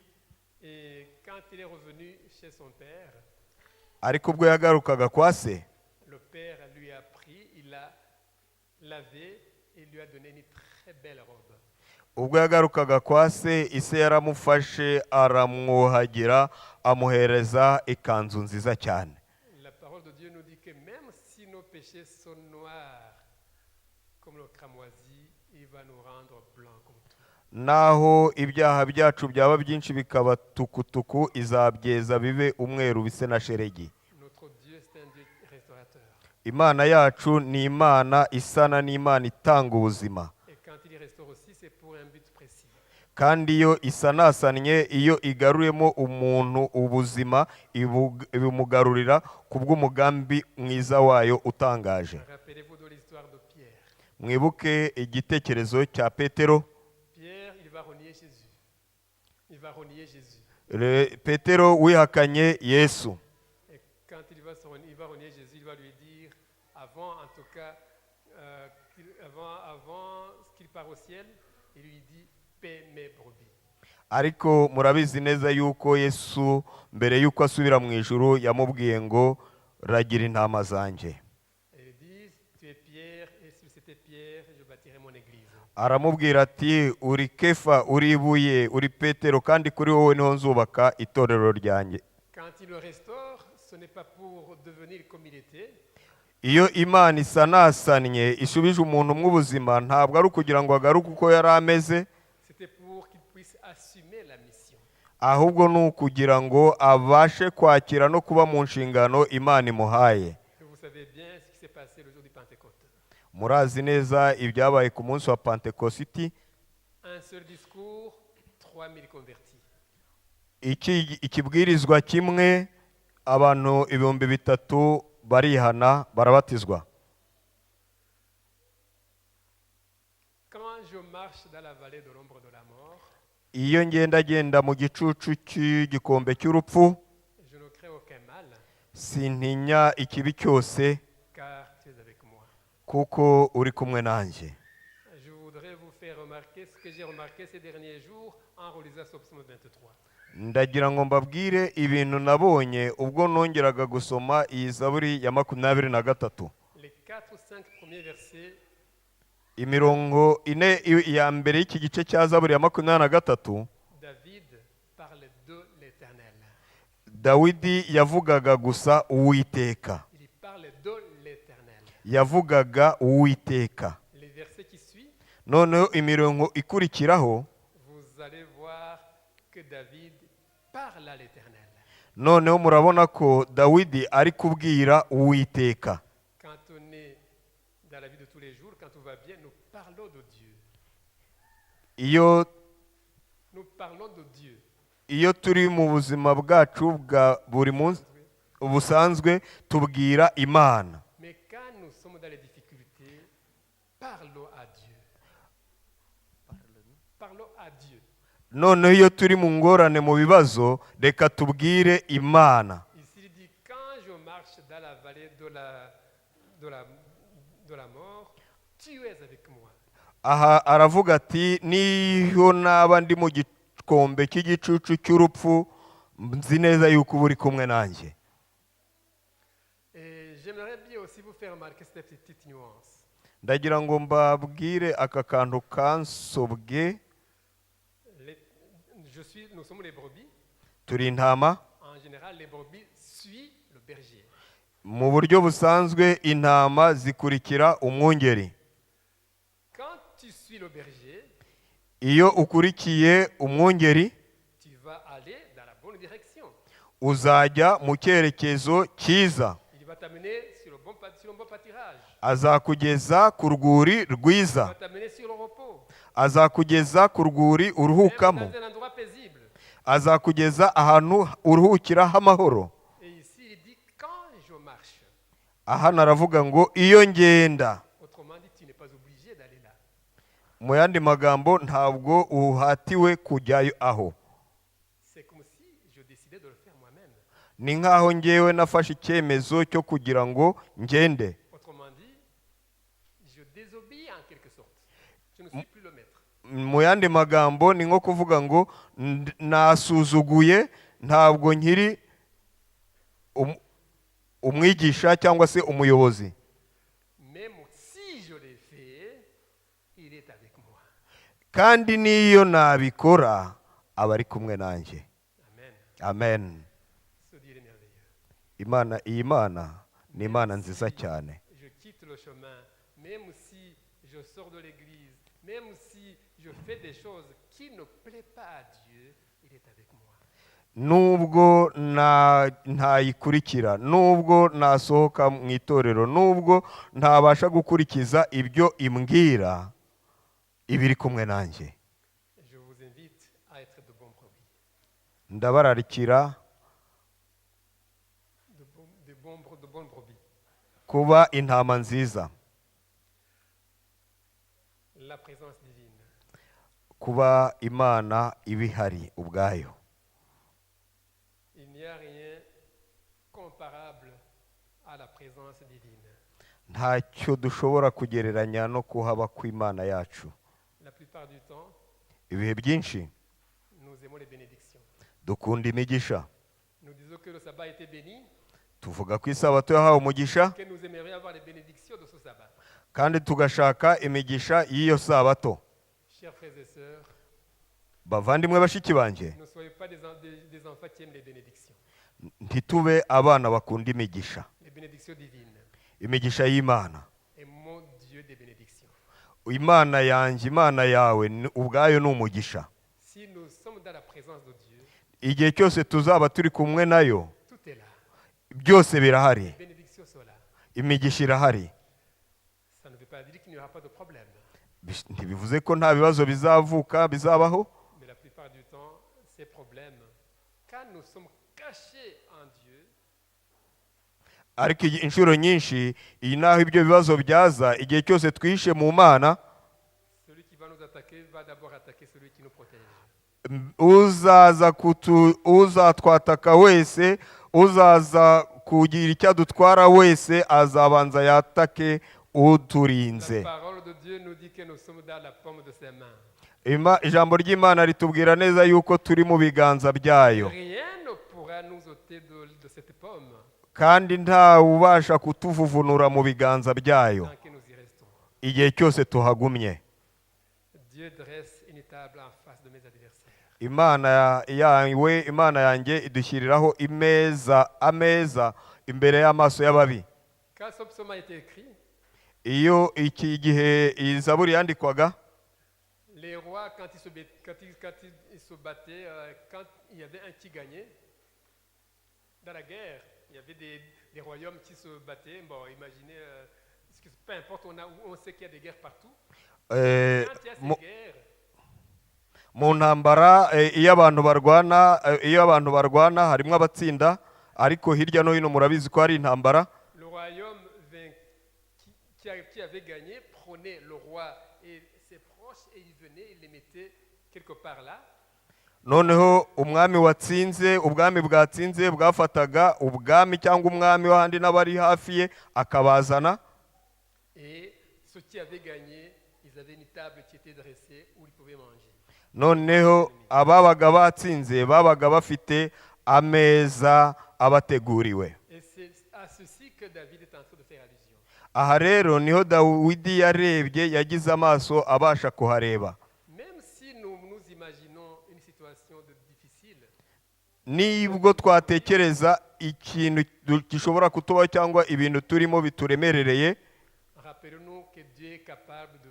et quand il est revenu chez son père, ariko ubwo yagarukaga kwa se, le père lui a pris, il l'a lavé et lui a donné une très belle robe. ubwo yagarukaga kwa se, ise yaramufashe aramwuhagira amuhereza ikanzu nziza cyane. La parole de Dieu nous dit que même si nos péchés sont noirs comme le cramoisi, il va nous rendre blancs comme tout. Naho ibyaha byacu byaba byinshi bikaba tukutuku, izabyeza bibe umweru bise na sheregi. Notre Dieu, c'est un Dieu restaurateur. Imana yacu ni Imana isana n'Imana itanga ubuzima, Et quand il restaure aussi, c'est pour un but précis. kandi iyo isanasannye, iyo igaruyemo umuntu ubuzima, ibimugarurira kubw'umugambi mwiza wayo utangaje. Rappelez-vous de l'histoire de Pierre. Mwibuke igitekerezo cya Petero. Pierre, il va renier Jésus. Il va renier Jésus. Petero wihakanye Yesu, Et quand il va renier Jésus, il va lui dire, avant en tout cas, avant qu'il part au ciel, il lui dit, paie mes brebis. ariko murabizi neza yuko Yesu mbere yuko asubira mu ijuru yamubwiye ngo ragira intama zanjye. Et il dit, tu es Pierre, et si c'était Pierre, je bâtirai mon église. Aramubwira ati uri Kefa, uri ibuye, uri Petero, kandi kuri wowe niho nzubaka itorero ryanjye. Quand il le restaure, ce n'est pas pour devenir comme il était, Iyo Imana isanasannye isubije umuntu mu buzima, ntabwo ari ukugira ngo agaruke uko yari ameze, c'était pour qu'il puisse assumer la mission. ahubwo ni ukugira ngo abashe kwakira no kuba mu nshingano Imana imuhaye. Et vous savez bien ce qui s'est passé le jour du Pentecôte. Murazi neza ibyabaye ku munsi wa Pentekositi. Un seul discours, 3000 convertis. Ikibwirizwa kimwe, abantu 3,000 barihana barabatizwa. Quand je marche dans la vallée de l'ombre de la mort, Iyo ngenda mu gicucu cy'igikombe cy'urupfu, je ne crains aucun mal, sintinya ikibi cyose, car tu es avec moi. kuko uri kumwe nanjye. Je voudrais vous faire remarquer ce que j'ai remarqué ces derniers jours en relisant ce psaume 23. Ndagira ngo mbabwire ibintu nabonye ubwo nongeraga gusoma iyi Zaburi ya 23. Les 4 ou 5 premiers versets, Imirongo ine ya mbere y'iki gice cya Zaburi ya 23, David parle de l'Éternel. Dawidi yavugaga gusa Uwiteka. Il parle de l'Éternel. Yavugaga Uwiteka. Les versets qui suivent, Noneho imirongo ikurikiraho, vous allez voir que David parle à l'Éternel. noneho murabona ko Dawidi ari kubwira Uwiteka. Quand on est dans la vie de tous les jours, quand tout va bien, nous parlons de Dieu. Nous parlons de Dieu. Iyo turi mu buzima bwacu bwa buri munsi ubusanzwe tubwira Imana. Mais quand nous sommes dans les difficultés, parlons à Dieu. noneho iyo turi mu ngorane mu bibazo reka tubwire Imana. Ici, il dit, quand je marche dans la vallée de la mort, tu es avec moi. Aha aravuga ati niho naba ndi mu gikombe cy'igicucu cy'urupfu nzi neza yuko uba uri kumwe nanjye. Et j'aimerais bien aussi vous faire remarquer cette petite nuance. Ndagira ngo mbabwire aka kantu kansobwe. Nous sommes les brebis. Turi intama. En général, les brebis suivent le berger. Mu buryo busanzwe intama zikurikira umwungeri. Quand tu suis le berger, iyo ukurikiye umwungeri tu vas aller dans la bonne direction. uzajya mu cyerekezo cyiza. Il va t'amener sur le bon pâturage. Azakugeza ku rwuri Il rwiza. va t'amener sur le repos. Azakugeza ku rwuri uruhukamo. Même dans un endroit paisible. Azakugeza ahantu uruhukiraho amahoro. Et ici, il dit quand je marche. Aha naravuga ngo iyo ngenda. Autrement dit, tu n'es pas obligé d'aller là. Mu yandi magambo ntabwo uhatiwe kujyayo aho. C'est comme si je décidais de le faire moi-même. Ni nkaho ngewe nafashe icyemezo cyo kugira ngo ngende. Autrement dit, je désobéis en quelque sorte. Je ne suis plus le maître. Mu yandi magambo ni nko kuvuga ngo nasuzuguye ntabwo nkiri umwigisha cyangwa se umuyobozi. Même si je l'ai fait, il est avec moi. Kandi niyo nabikora aba ari kumwe nanjye. Amen. Amen. Ce Dieu est merveilleux. Iyi Mana ni Imana nziza cyane. Je quitte le chemin, même si je sors de l'église, même si je fais des choses qui ne plaisent pas à Dieu, il est avec moi. Nubwo ntayikurikira, nubwo nasohoka mu itorero, nubwo ntabasha gukurikiza ibyo imbwira, ibiri kumwe nanjye. Je vous invite à être de bons brebis. Ndabararikira De bonnes brebis. kuba intama nziza. La présence divine. Kuba Imana ibihari ubwayo. Il n'y a rien comparable à la présence divine. Ntacyo dushobora kugereranya no kuhaba kw'Imana yacu. La plupart du temps, Ibihe byinshi nous aimons les bénédictions. dukunda imigisha. Nous disons que le sabbat a été béni, Tuvuga ko isabato yahawe umugisha que nous aimerions avoir les bénédictions de ce sabbat. kandi tugashaka imigisha y'iyo sabato. Chers frères et sœurs, Bavandimwe bashiki banjye, ne soyez pas des enfants qui aiment les bénédictions. ntitube abana bakunda imigisha. Les bénédictions divines. Imigisha y'Imana. Et mon Dieu des bénédictions. Imana yanjye, Imana yawe ubwayo ni umugisha. Si nous sommes dans la présence de Dieu, Igihe cyose tuzaba turi kumwe nayo, tout est là. byose birahari. Les bénédictions sont là. Imigisha irahari. Ça ne veut pas dire qu'il n'y aura pas de problème. Ntibivuze ko nta bibazo bizabaho. Mais la plupart du temps, ces problèmes, quand nous sommes cachés en Dieu, Ariko inshuro nyinshi iyi naho ibyo bibazo byaza, igihe cyose twishe mu Mana, celui qui va nous attaquer va d'abord attaquer celui qui nous protège. uzatwataka wese, uzaza kugira icyo adutwara wese azabanza yatake uturinze. La parole de Dieu nous dit que nous sommes dans la paume de ses mains. Ijambo ry'Imana ritubwira neza yuko turi mu biganza byayo, Rien ne pourra nous ôter de cette paume kandi nta ubasha kutuvuvunura mu biganza byayo tant que nous y restons. igihe cyose tuhagumye. Dieu dresse une table en face de mes adversaires. Imana yawe, Imana yanjye idushyiriraho ameza imbere y'amaso y'ababi. Quand ce psaume a été écrit, Iyo iki gihe iyi zaburi yandikwaga, les rois, quand ils se battaient, quand il y avait un qui gagnait, dans la guerre, il y avait des royaumes qui se battaient. Bon, imaginez, peu importe, on sait qu'il y a des guerres partout. Quand il y a ces guerres, mu ntambara iyo abantu barwana harimo abatsinda, ariko hirya no hino murabizi ko hari intambara. le royaume qui avait gagné prenait le roi et ses proches et il venait, il les mettait quelque part là, noneho umwami watsinze ubwami bwatsinze bwafataga ubwami cyangwa umwami w'ahandi n'abari hafi ye akabazana, et ceux qui avaient gagné, ils avaient une table qui était dressée où ils pouvaient manger. noneho ababaga batsinze babaga bafite ameza abateguriwe. Et c'est à ceci que David est en train de faire allusion. Aha rero niho Dawidi yarebye, yagize amaso abasha kuhareba. Même si nous imaginons une situation difficile, Nibwo twatekereza ikintu gishobora kutubaho cyangwa ibintu turimo bituremerereye, rappelons-nous que Dieu est capable de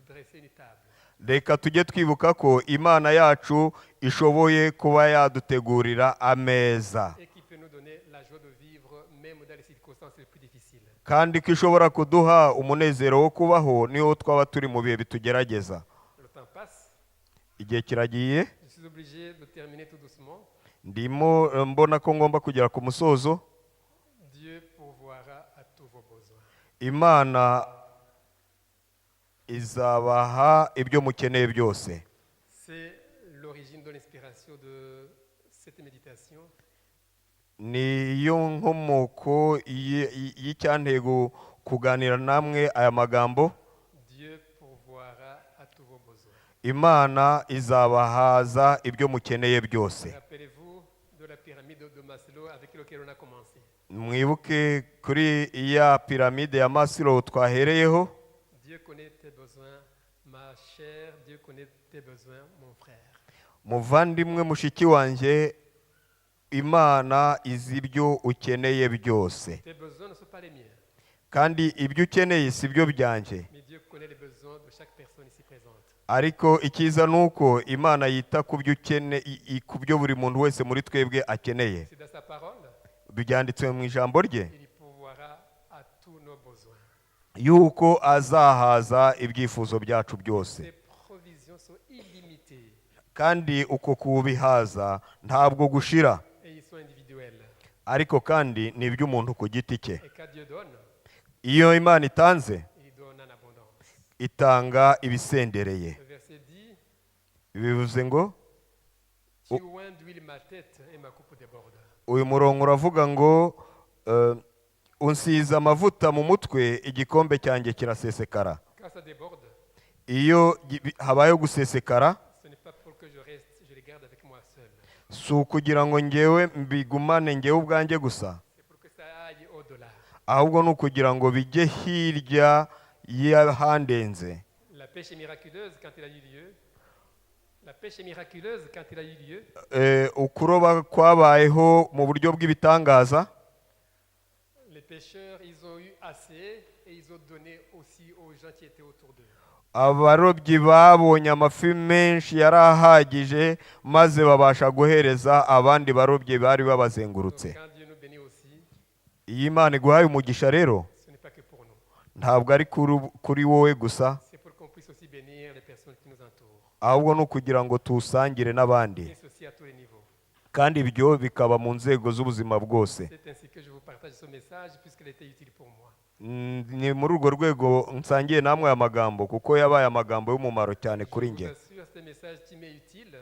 dresser une table. reka tujye twibuka ko Imana yacu ishoboye kuba yadutegurira ameza, Et qui peut nous donner la joie de vivre même dans les circonstances les plus difficiles. kandi ko ishobora kuduha umunezero wo kubaho niho twaba turi mu bihe bitugerageza. Le temps passe, Igihe kiragiye, je suis obligé de terminer tout doucement. ndimo mbona ko ngomba kugera ku musozo. Dieu pourvoira à tous vos besoins. Imana izabaha ibyo mukeneye byose. C'est l'origine de l'inspiration de cette méditation. Niyo nkomoko y'icyantego kuganira namwe aya magambo. Dieu pourvoira à tous vos besoins. Imana izabahaza ibyo mukeneye byose. Rappelez-vous de la pyramide de Maslow avec laquelle on a commencé. Mwibuke kuri ya piramide ya Maslow twahereyeho. Dieu connaît tes besoins, ma chère, Dieu connaît tes besoins, mon frère. Muvandimwe mushiki wanjye, Imana izi ibyo ukeneye byose, Tes besoins ne sont pas les miens, kandi ibyo ukeneye si byo byanjye. mais Dieu connaît les besoins de chaque personne ici présente. Ariko icyiza ni uko Imana yita ku byo ku byo buri muntu wese muri twebwe akeneye. C'est dans sa parole, Byanditswe mu ijambo rye il pourvoira à tous nos besoins. yuko azahaza ibyifuzo byacu byose, Ses provisions sont illimitées kandi uko kubihaza ntabwo gushira, et ils sont individuels. ariko kandi ni iby'umuntu ku giti cye. Et quand Dieu donne, Iyo Imana itanze, il donne en abondance. itanga ibisendereye. Le verset dit, Bivuze ngo, tu oins d'huile ma tête et ma coupe déborde. uyu murongo uravuga ngo unsize amavuta mu mutwe, igikombe cyanjye kirasesekara. Quand ça déborde, Iyo habayeho gusesekara, ce n'est pas pour que je reste, je les garde avec moi seul. si ukugira ngo ngewe mbigumane ngewe ubwanjye gusa, C'est pour que ça aille au-delà. ahubwo ni ukugira ngo bijye hirya y'ahandenze. La pêche est miraculeuse quand il a eu lieu. La pêche est miraculeuse quand il a eu lieu. Ukuroba kwabayeho mu buryo bw'ibitangaza. Les pêcheurs, ils ont eu assez et ils ont donné aussi aux gens qui étaient autour d'eux. Abarobyi babonye amafi menshi yari ahagije, maze babasha guhereza abandi barobyi bari Donc babazengurutse. quand Dieu nous bénit aussi, Iyi Imana iguhaye umugisha rero, ce n'est pas que pour nous. ntabwo ari kuri wowe gusa, C'est pour qu'on puisse aussi bénir les personnes qui nous entourent. ahubwo ni ukugira ngo tuwusangire n'abandi, Et ceci à tous les niveaux. kandi ibyo bikaba mu nzego z'ubuzima bwose. C'est ainsi que je vous partage ce message puisqu'il était utile pour moi. Ni muri urwo rwego nsangiye namwe aya magambo, kuko yabaye amagambo y'umumaro cyane kuri Je vous njye. assure, c'est un message qui m'est utile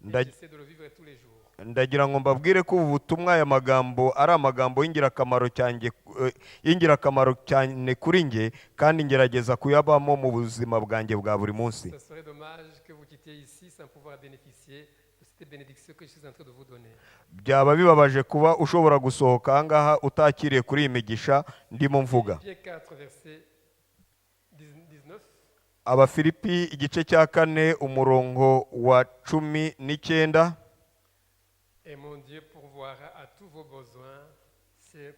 Nda- et j'essaie de le vivre tous les jours. Ndagira ngo mbabwire ko ubu butumwa, aya magambo ari amagambo y'ingirakamaro cyane kuri njye, kandi ngerageza kuyabamo mu buzima bwanjye bwa buri munsi. Ce serait dommage que vous quittiez ici sans pouvoir bénéficier de cette bénédiction que je suis en train de vous donner. Byaba bibabaje kuba ushobora gusohoka aha ngaha utakiriye kuri iyi migisha ndimo mvuga. Philippiens 4, verset 19. Abafilipi igice cya 4 umurongo wa 19. Et mon Dieu pourvoira à tous vos besoins, c'est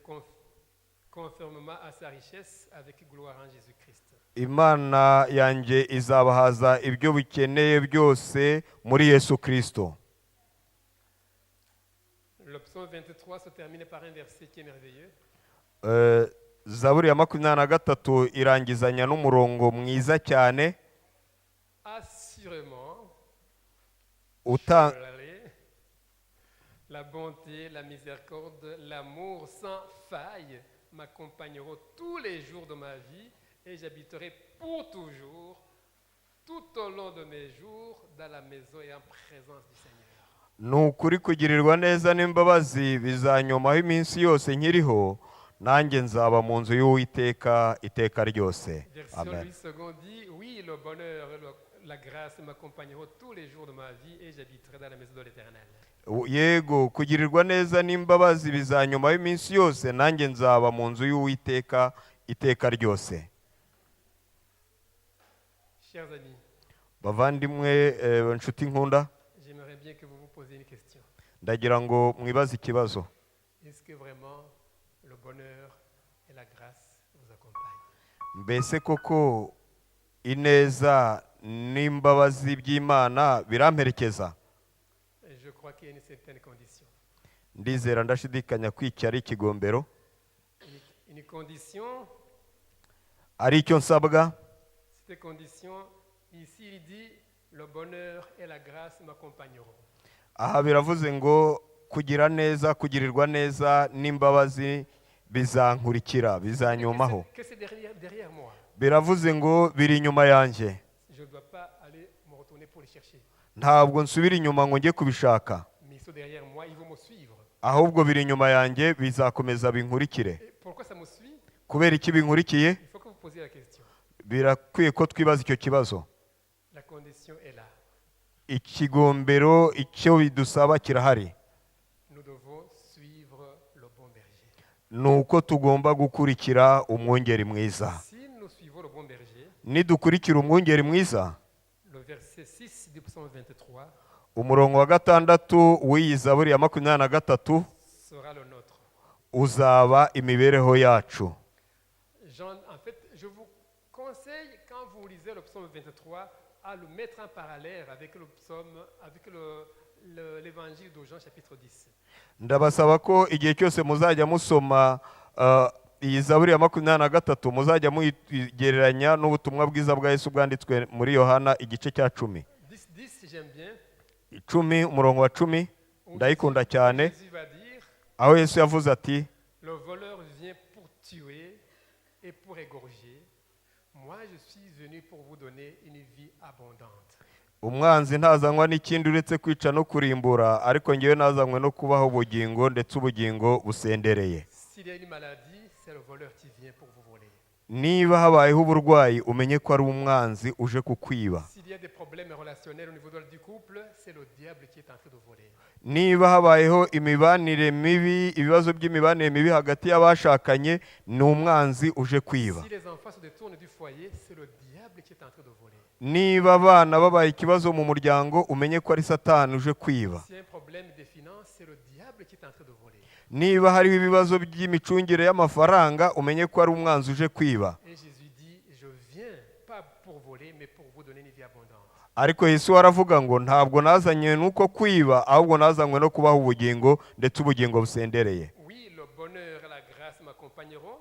conformément à sa richesse avec gloire en Jésus-Christ. Imana yanjye izabahaza ibyo bikeneye byose muri Yesu Kristo. Le psaume 23 se termine par un verset qui est merveilleux. Zaburi ya 23 irangizanya n'umurongo mwiza cyane. Assurément, Uta- la bonté, la miséricorde, l'amour sans faille m'accompagneront tous les jours de ma vie et j'habiterai pour toujours tout au long de mes jours dans la maison et en présence du Seigneur. ni ukuri kugirirwa neza n'imbabazi bizanyomaho iminsi yose nkiriho, nanjye nzaba mu nzu y'Uwiteka iteka ryose. Version Amen. 8 secondes dit, oui, le bonheur et la grâce m'accompagneront tous les jours de ma vie et j'habiterai dans la maison de l'Éternel. Yego, kugirirwa neza n'imbabazi bizanyomaho iminsi yose, nanjye nzaba mu nzu y'Uwiteka iteka ryose. Chers amis, Bavandimwe, inshuti nkunda, j'aimerais bien que vous vous posiez une question. ndagira ngo mwibaze ikibazo. Est-ce que vraiment le bonheur et la grâce vous accompagnent? Mbese koko ineza n'imbabazi by'Imana biramperekeza? Et je crois qu'il y a une certaine condition. Ndizera ndashidikanya ko iki ari ikigombero, Une condition, ari icyo nsabwa. cette condition, ici il dit, le bonheur et la grâce m'accompagneront. Aha biravuze ngo kugira neza, kugirirwa neza n'imbabazi bizankurikira, bizanyomaho. Que c'est derrière moi. Biravuze ngo biri inyuma yanjye. Je ne dois pas aller me retourner pour les chercher. Ntabwo nsubira inyuma ngo njye kubishaka, Mais ils sont derrière moi, ils vont me suivre. ahubwo biri inyuma yanjye, bizakomeza binkurikire. Et pourquoi ça me suit? Kubera iki binkurikiye? Il faut que vous posiez la question. Birakwiye ko twibaza icyo kibazo. La condition est là. Ikigombero icyo bidusaba kirahari. Nous devons suivre le bon berger. Ni uko tugomba gukurikira umwungeri mwiza. Si nous suivons le bon berger, Nidukurikira umwungeri mwiza, le verset 6 du psaume 23 umurongo wa 6 w'iyi Zaburi ya 23 sera le nôtre. uzaba imibereho yacu. En fait, je vous conseille, quand vous lisez le psaume 23, à le mettre en parallèle avec le psaume, avec l'évangile de Jean chapitre 10. Ndabasaba ko igihe cyose muzajya musoma iyi Zaburi ya 23 muzajya muyigereranya n'ubutumwa bwiza bwa Yesu bwanditswe muri Yohana igice cya 10. 10, j'aime bien. 10 umurongo wa 10 ndayikunda cyane, Jésus va dire, aho Yesu yavuze ati, le voleur vient pour tuer et pour égorger. Moi, je suis venu pour vous donner une vie abondante. umwanzi ntazanywa n'ikindi uretse kwica no kurimbura, ariko ngewe nazanywe no kubaho ubugingo, ndetse ubugingo busendereye. S'il y a une maladie, c'est le voleur qui vient pour vous voler. Niba habayeho uburwayi, umenye ko ari umwanzi uje kukwiba. S'il y a des problèmes relationnels au niveau du couple, c'est le diable qui est en train de voler. Niba habayeho imibanire mibi, ibibazo by'imibanire mibi hagati y'abashakanye, ni umwanzi uje kwiba. Si les enfants se détournent du foyer, c'est le diable qui est en train de voler. Niba abana babaye ikibazo mu muryango, umenye ko ari Satani uje kwiba. S'il y a un problème des finances, c'est le diable qui est en train de voler. Niba hariho ibibazo by'imicungire y'amafaranga, umenye ko ari umwanzi uje kwiba. Et Jésus dit, je viens pas pour voler, mais pour vous donner une vie abondante. Ariko Yesu aravuga ngo ntabwo nazanywe nuko kwiba, ahubwo nazanywe no kubaho ubugingo, ndetse ubugingo busendereye. Oui, le bonheur et la grâce m'accompagneront,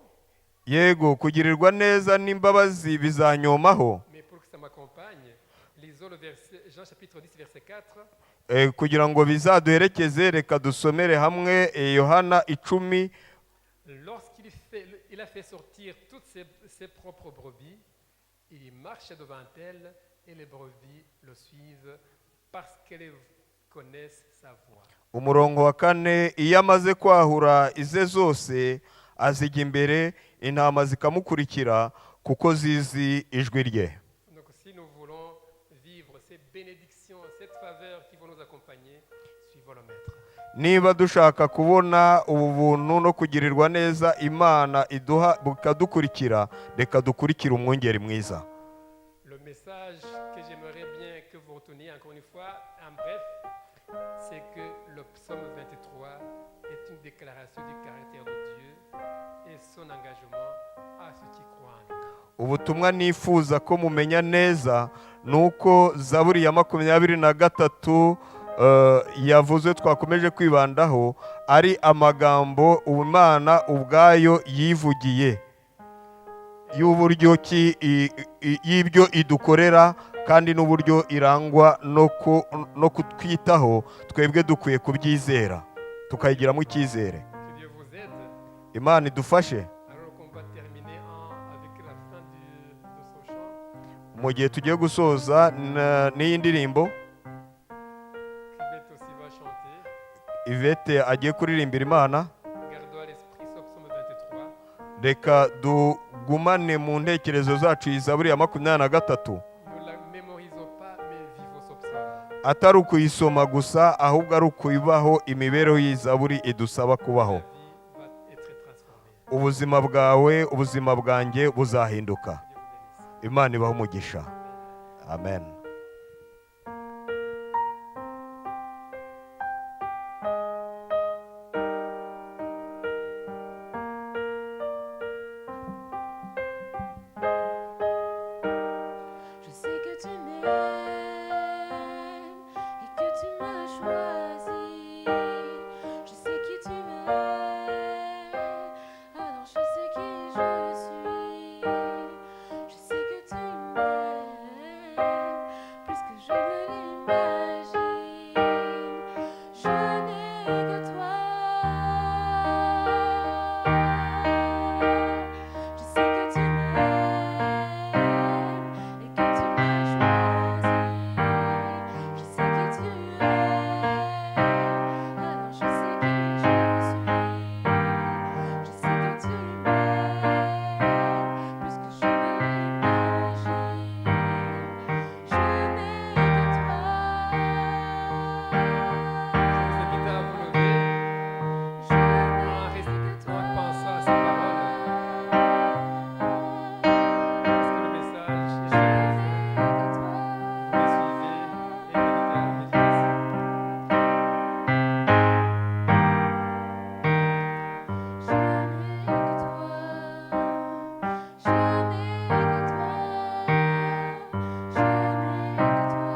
Yego, kugirirwa neza n'imbabazi bizanyomaho. mais pour que ça m'accompagne, lisons le verset, Jean chapitre 10, verset 4. Kugira ngo bizaduherekeze, reka dusomere hamwe Yohana 10. Lorsqu'il a fait sortir toutes ses propres brebis, il marche devant elles et les brebis le suivent parce qu'elles connaissent sa voix. Umurongo wa 4, iyo amaze kwahura ize zose azijya imbere, intama zikamukurikira kuko zizi ijwi rye. Donc si nous voulons vivre ces bénédictions, cette faveur qui vont nous accompagner, suivons le Maître. Niba dushaka kubona ubu buntu no kugirirwa neza Imana iduha bukadukurikira, reka dukurikire umwungeri mwiza. Le message que j'aimerais bien que vous reteniez encore une fois, en bref, c'est que le psaume 23 est une déclaration du caractère de Dieu et son engagement à ceux qui croient en lui. Ubutumwa nifuza ko mumenya neza nuko Zaburi ya 23 yavuze twakomeje kwibandaho, ari amagambo Imana ubwayo yivugiye y'uburyo ki y'ibyo idukorera, kandi n'uburyo irangwa no kutwitaho, twebwe dukwiye kubyizera tukayigiramo icyizere. Que Dieu vous aide. Imana idufashe. Alors on va terminer avec la fin de ce chant. mu gihe tugiye gusoza n'iyi ndirimbo Yvette aussi va chanter. Yvette agiye kuririmbira Imana, Gardons à l'esprit ce psaume 23. reka dugumane mu ntekerezo zacu iyi Zaburi ya 23, Ne la mémorisons pas, mais vivons ce psaume. atari ukuyisoma gusa ahubwo ari ukuyibaho imibereho y'iyi Zaburi idusaba kubaho. Ta vie va être transformée. Ubuzima bwawe, ubuzima bwanjye buzahinduka. Dieu vous bénisse. Imana ibahe umugisha. Amen. Je sais que tu m'aimes et que tu m'as choisi. Je sais qui tu m'aimes, alors je sais qui je suis. Je sais que tu m'aimes plus que je ne l'imagine. Je n'ai que toi. Je sais que tu m'aimes et que tu m'as choisi. Je sais que tu aimes, alors je sais qui je suis. Je sais que tu m'aimes plus que je ne l'imagine. Je n'ai que toi. Je vous invite à vous lever Je en n'ai que toi. pensant à ces paroles. Parce que le message est chez vous. Vous les suivez et méditez à la méditation. Je n'ai que toi, je n'ai que toi, je n'ai que toi, je n'ai que toi, je n'ai que toi, je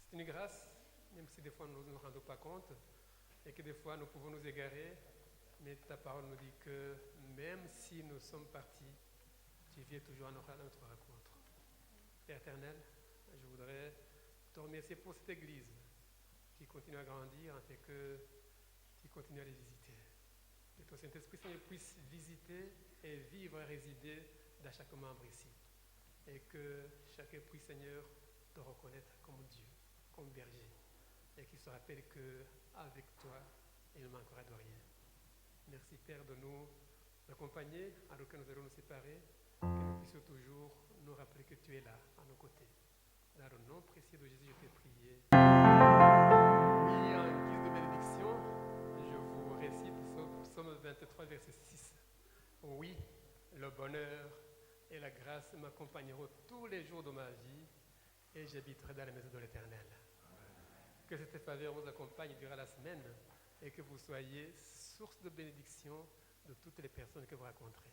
C'est une grâce, même si des fois nous ne nous rendons pas compte et que des fois nous pouvons nous égarer, mais ta parole nous dit que même si nous sommes partis, tu viens toujours à notre rencontre. Père éternel, je voudrais te remercier pour cette église qui continue à grandir afin que tu continues à les visiter. Que ton Saint-Esprit Seigneur puisse visiter et vivre et résider dans chaque membre ici. Et que chacun puisse, Seigneur, te reconnaître comme Dieu, comme berger. Et qu'il se rappelle qu'avec toi, il ne manquera de rien. Merci Père de nous accompagner alors que nous allons nous séparer. puisses toujours nous rappeler que tu es là, à nos côtés. Dans le nom précieux de Jésus, je t'ai prié. Et en guise de bénédiction, je vous récite Psaume 23, verset 6. Oui, le bonheur et la grâce m'accompagneront tous les jours de ma vie et j'habiterai dans la maison de l'Éternel. Que cette faveur vous accompagne durant la semaine et que vous soyez source de bénédiction de toutes les personnes que vous rencontrez.